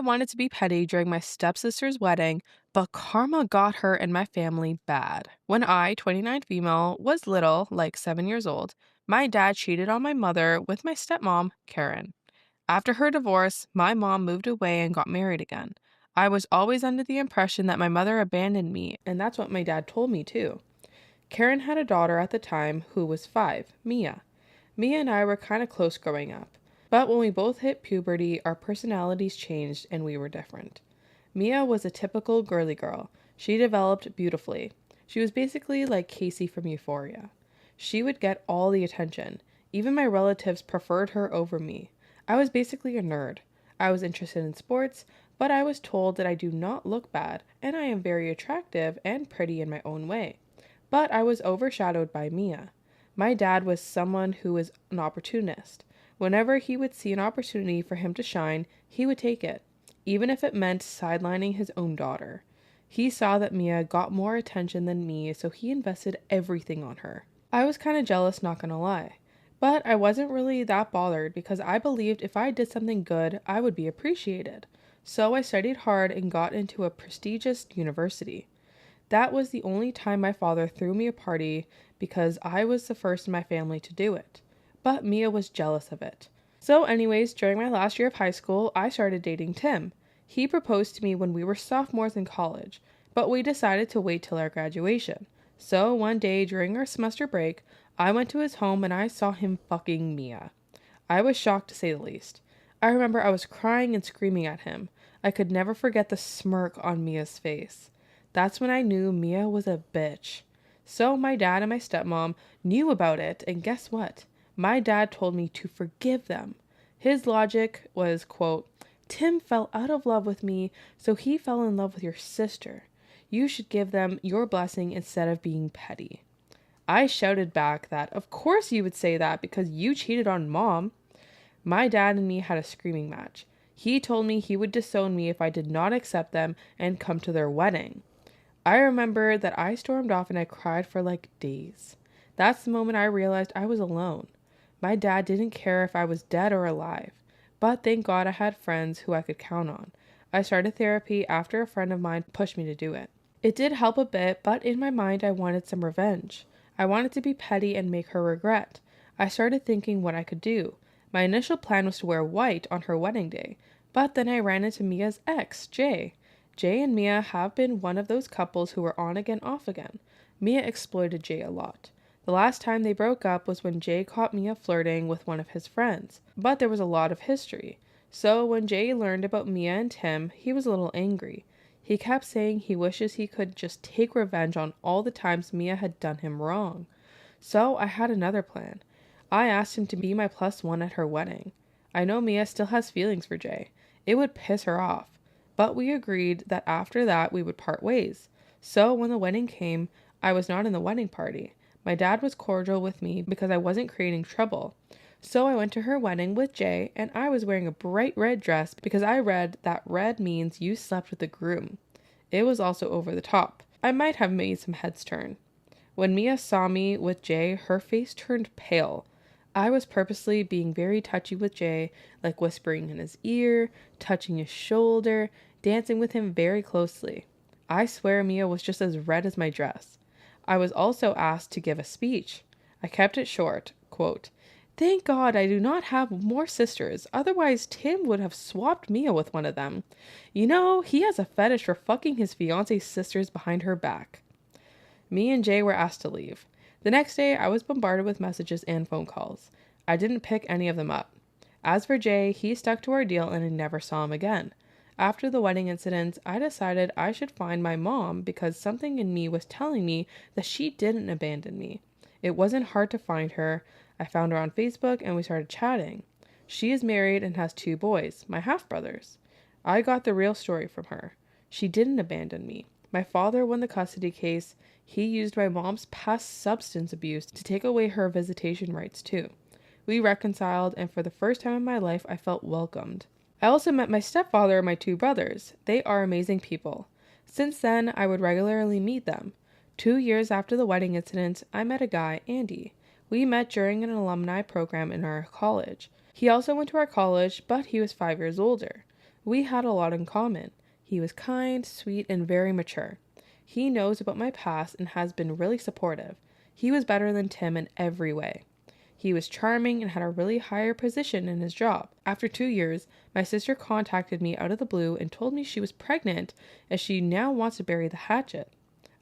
I wanted to be petty during my stepsister's wedding, but karma got her and my family bad. When I, 29 female, was little, like 7 years old, my dad cheated on my mother with my stepmom, Karen. After her divorce, my mom moved away and got married again. I was always under the impression that my mother abandoned me, and that's what my dad told me too. Karen had a daughter at the time who was 5, Mia. Mia and I were kind of close growing up, but when we both hit puberty, our personalities changed and we were different. Mia was a typical girly girl. She developed beautifully. She was basically like Casey from Euphoria. She would get all the attention. Even my relatives preferred her over me. I was basically a nerd. I was interested in sports, but I was told that I do not look bad, and I am very attractive and pretty in my own way. But I was overshadowed by Mia. My dad was someone who was an opportunist. Whenever he would see an opportunity for him to shine, he would take it, even if it meant sidelining his own daughter. He saw that Mia got more attention than me, so he invested everything on her. I was kind of jealous, not gonna lie. But I wasn't really that bothered because I believed if I did something good, I would be appreciated. So I studied hard and got into a prestigious university. That was the only time my father threw me a party because I was the first in my family to do it. But Mia was jealous of it. So anyways, during my last year of high school, I started dating Tim. He proposed to me when we were sophomores in college, but we decided to wait till our graduation. So one day during our semester break, I went to his home and I saw him fucking Mia. I was shocked to say the least. I remember I was crying and screaming at him. I could never forget the smirk on Mia's face. That's when I knew Mia was a bitch. So my dad and my stepmom knew about it, and guess what? My dad told me to forgive them. His logic was, quote, Tim fell out of love with me, so he fell in love with your sister. You should give them your blessing instead of being petty. I shouted back that, of course you would say that because you cheated on mom. My dad and me had a screaming match. He told me he would disown me if I did not accept them and come to their wedding. I remember that I stormed off and I cried for like days. That's the moment I realized I was alone. My dad didn't care if I was dead or alive, but thank God I had friends who I could count on. I started therapy after a friend of mine pushed me to do it. It did help a bit, but in my mind I wanted some revenge. I wanted to be petty and make her regret. I started thinking what I could do. My initial plan was to wear white on her wedding day, but then I ran into Mia's ex, Jay. Jay and Mia have been one of those couples who were on again, off again. Mia exploited Jay a lot. The last time they broke up was when Jay caught Mia flirting with one of his friends, but there was a lot of history. So when Jay learned about Mia and Tim, he was a little angry. He kept saying he wishes he could just take revenge on all the times Mia had done him wrong. So I had another plan. I asked him to be my +1 at her wedding. I know Mia still has feelings for Jay. It would piss her off. But we agreed that after that we would part ways. So when the wedding came, I was not in the wedding party. My dad was cordial with me because I wasn't creating trouble. So I went to her wedding with Jay, and I was wearing a bright red dress because I read that red means you slept with the groom. It was also over the top. I might have made some heads turn. When Mia saw me with Jay, her face turned pale. I was purposely being very touchy with Jay, like whispering in his ear, touching his shoulder, dancing with him very closely. I swear Mia was just as red as my dress. I was also asked to give a speech. I kept it short, quote, Thank God I do not have more sisters, otherwise Tim would have swapped Mia with one of them. You know, he has a fetish for fucking his fiance's sisters behind her back. Me and Jay were asked to leave. The next day, I was bombarded with messages and phone calls. I didn't pick any of them up. As for Jay, he stuck to our deal and I never saw him again. After the wedding incident, I decided I should find my mom because something in me was telling me that she didn't abandon me. It wasn't hard to find her. I found her on Facebook and we started chatting. She is married and has 2 boys, my half-brothers. I got the real story from her. She didn't abandon me. My father won the custody case. He used my mom's past substance abuse to take away her visitation rights too. We reconciled, and for the first time in my life, I felt welcomed. I also met my stepfather and my 2 brothers. They are amazing people. Since then, I would regularly meet them. 2 years after the wedding incident, I met a guy, Andy. We met during an alumni program in our college. He also went to our college, but he was 5 years older. We had a lot in common. He was kind, sweet, and very mature. He knows about my past and has been really supportive. He was better than Tim in every way. He was charming and had a really higher position in his job. After 2 years, my sister contacted me out of the blue and told me she was pregnant as she now wants to bury the hatchet.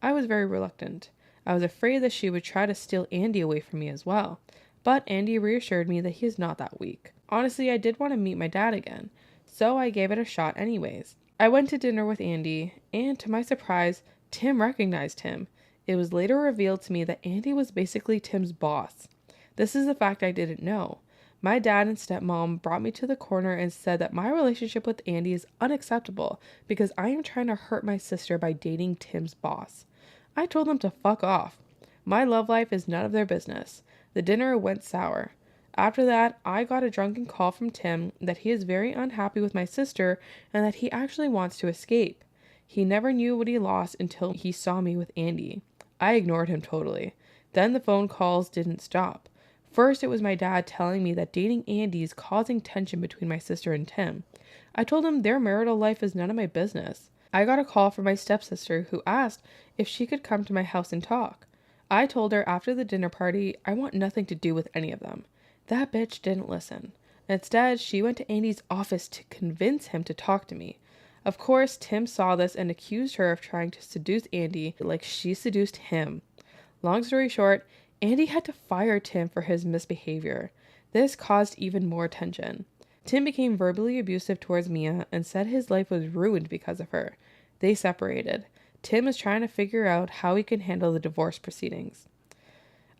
I was very reluctant. I was afraid that she would try to steal Andy away from me as well. But Andy reassured me that he is not that weak. Honestly, I did want to meet my dad again, so I gave it a shot anyways. I went to dinner with Andy, and to my surprise, Tim recognized him. It was later revealed to me that Andy was basically Tim's boss. This is a fact I didn't know. My dad and stepmom brought me to the corner and said that my relationship with Andy is unacceptable because I am trying to hurt my sister by dating Tim's boss. I told them to fuck off. My love life is none of their business. The dinner went sour. After that, I got a drunken call from Tim that he is very unhappy with my sister and that he actually wants to escape. He never knew what he lost until he saw me with Andy. I ignored him totally. Then the phone calls didn't stop. First, it was my dad telling me that dating Andy is causing tension between my sister and Tim. I told him their marital life is none of my business. I got a call from my stepsister who asked if she could come to my house and talk. I told her after the dinner party I want nothing to do with any of them. That bitch didn't listen. Instead, she went to Andy's office to convince him to talk to me. Of course, Tim saw this and accused her of trying to seduce Andy like she seduced him. Long story short, Andy had to fire Tim for his misbehavior. This caused even more tension. Tim became verbally abusive towards Mia and said his life was ruined because of her. They separated. Tim is trying to figure out how he can handle the divorce proceedings.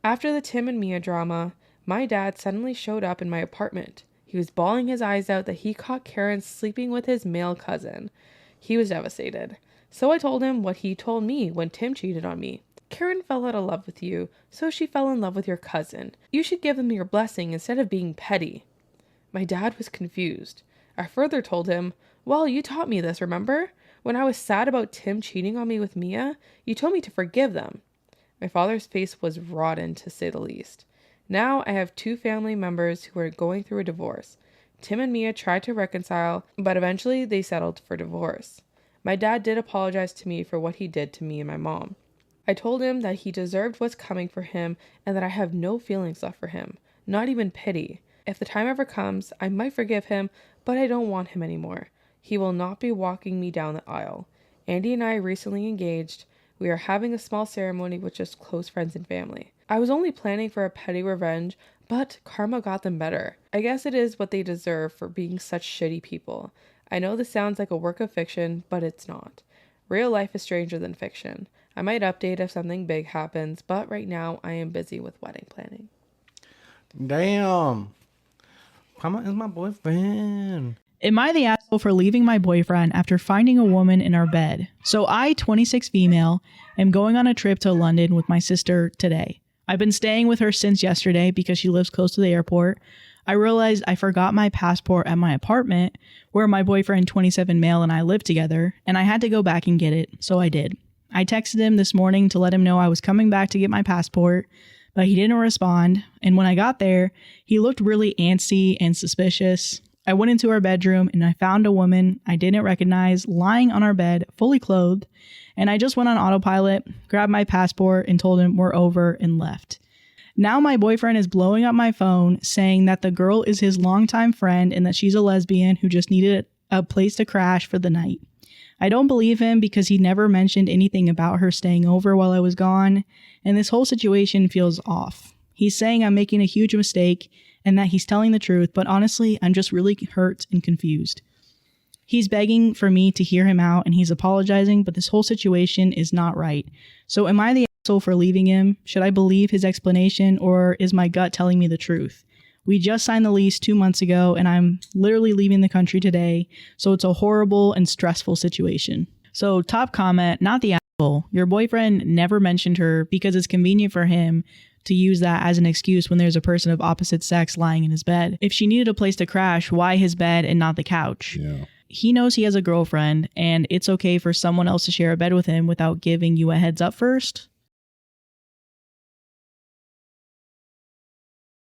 After the Tim and Mia drama, my dad suddenly showed up in my apartment. He was bawling his eyes out that he caught Karen sleeping with his male cousin. He was devastated. So I told him what he told me when Tim cheated on me. Karen fell out of love with you, so she fell in love with your cousin. You should give them your blessing instead of being petty. My dad was confused. I further told him, well, you taught me this, remember? When I was sad about Tim cheating on me with Mia, you told me to forgive them. My father's face was rotten, to say the least. Now I have 2 family members who are going through a divorce. Tim and Mia tried to reconcile, but eventually they settled for divorce. My dad did apologize to me for what he did to me and my mom. I told him that he deserved what's coming for him and that I have no feelings left for him, not even pity. If the time ever comes, I might forgive him, but I don't want him anymore. He will not be walking me down the aisle. Andy and I recently engaged. We are having a small ceremony with just close friends and family. I was only planning for a petty revenge, but karma got them better. I guess it is what they deserve for being such shitty people. I know this sounds like a work of fiction, but it's not. Real life is stranger than fiction. I might update if something big happens, but right now I am busy with wedding planning. Damn. Karma is my boyfriend. Am I the asshole for leaving my boyfriend after finding a woman in our bed? So I, 26 female, am going on a trip to London with my sister today. I've been staying with her since yesterday because she lives close to the airport. I realized I forgot my passport at my apartment where my boyfriend, 27 male, and I live together, and I had to go back and get it, so I did. I texted him this morning to let him know I was coming back to get my passport, but he didn't respond, and when I got there, he looked really antsy and suspicious. I went into our bedroom and I found a woman I didn't recognize lying on our bed, fully clothed, and I just went on autopilot, grabbed my passport, and told him we're over and left. Now my boyfriend is blowing up my phone saying that the girl is his longtime friend and that she's a lesbian who just needed a place to crash for the night. I don't believe him because he never mentioned anything about her staying over while I was gone, and this whole situation feels off. He's saying I'm making a huge mistake and that he's telling the truth, but honestly, I'm just really hurt and confused. He's begging for me to hear him out and he's apologizing, but this whole situation is not right. So am I the asshole for leaving him? Should I believe his explanation or is my gut telling me the truth? We just signed the lease 2 months ago and I'm literally leaving the country today, so it's a horrible and stressful situation. So top comment, not the asshole. Your boyfriend never mentioned her because it's convenient for him to use that as an excuse when there's a person of opposite sex lying in his bed. If she needed a place to crash, why his bed and not the couch? Yeah. He knows he has a girlfriend and it's okay for someone else to share a bed with him without giving you a heads up first.